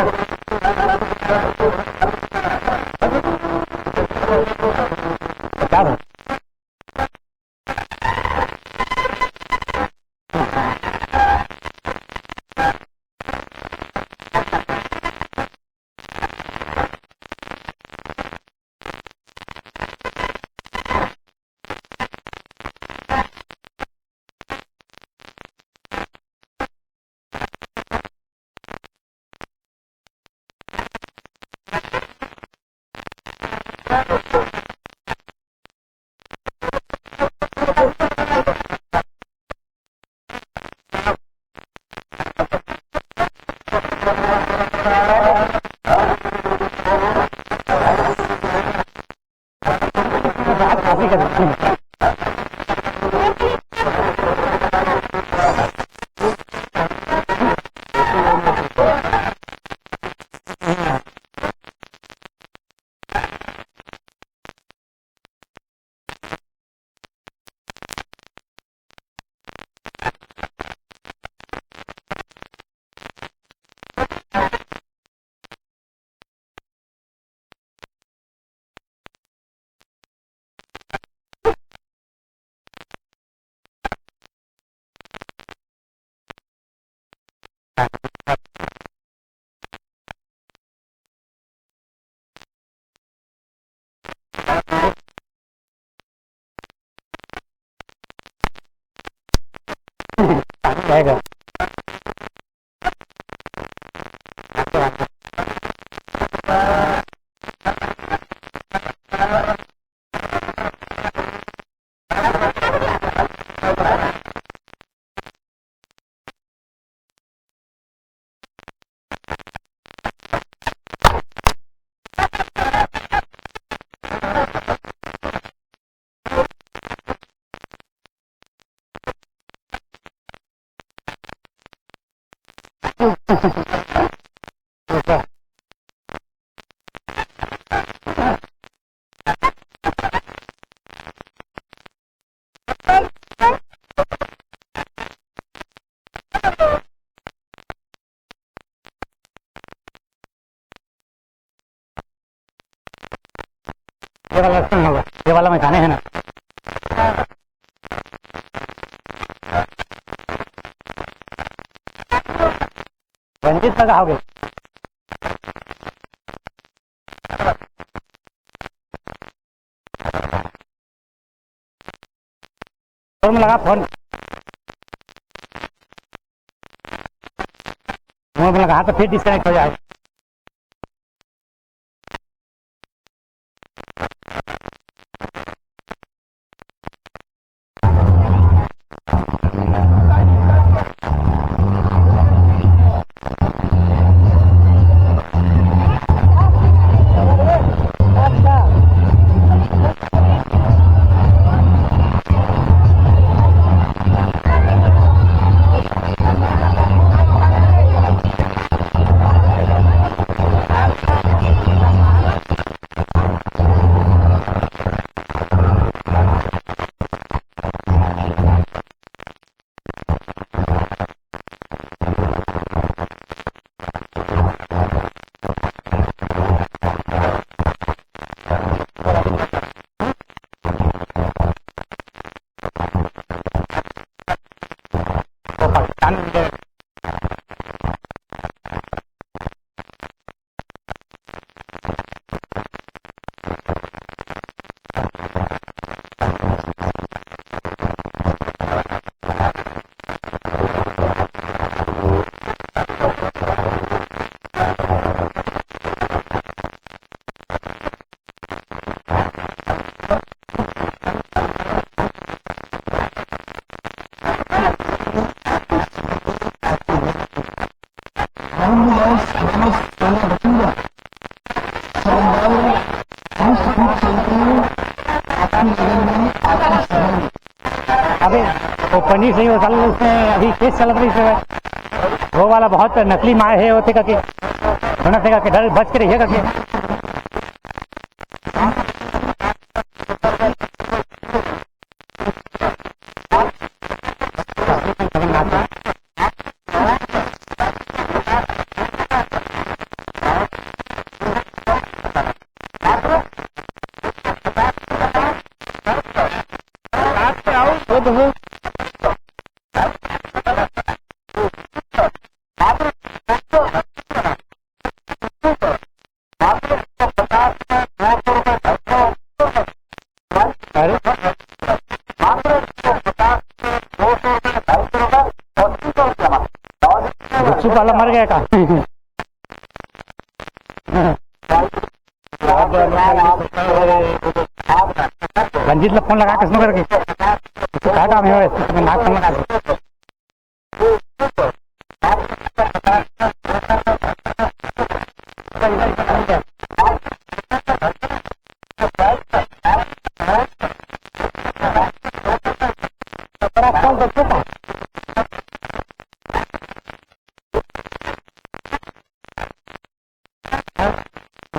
क्या जाएगा? ये वाला सुन होगा, ये वाला में गाने हैं ना। रंजीत का गाओगे? फोन में लगा, फोन मुंह में लगा तो फिर डिस्कनेक्ट हो जाए। अभी वो पनीर सही होता है, उसमें अभी केस चल रही है, वो वाला बहुत नकली माए है होते का के डर बच के रहिए करके। बाहेर गया का रंजीतला फोन लगा कसं करके काय काम है तुम्ही नाक फोन लगा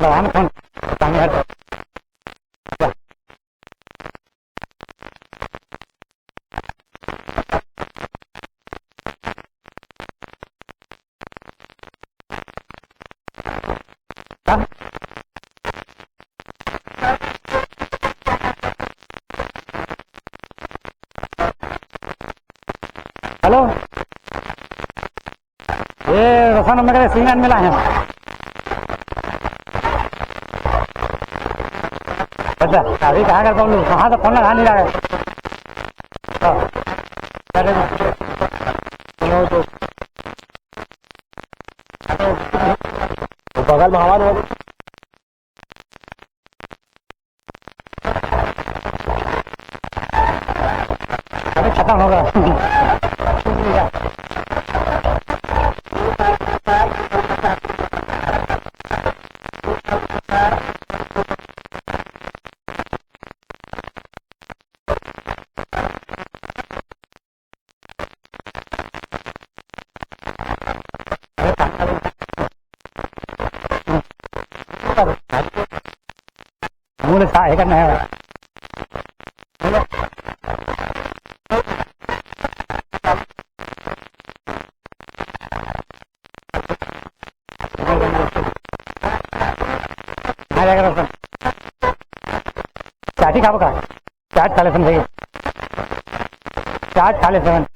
लगान फोन सामने हट हेलो ये रसन नगर सिंगन मिला है अच्छा अभी कहाँ करता हूँ कहाँ तो फोन लगा नहीं रहा है बगल में हवा नहीं अभी खत्म होगा मुझे सहाय करना है चाटी खाओ का चाट खा ले 7 चाट खा ले 7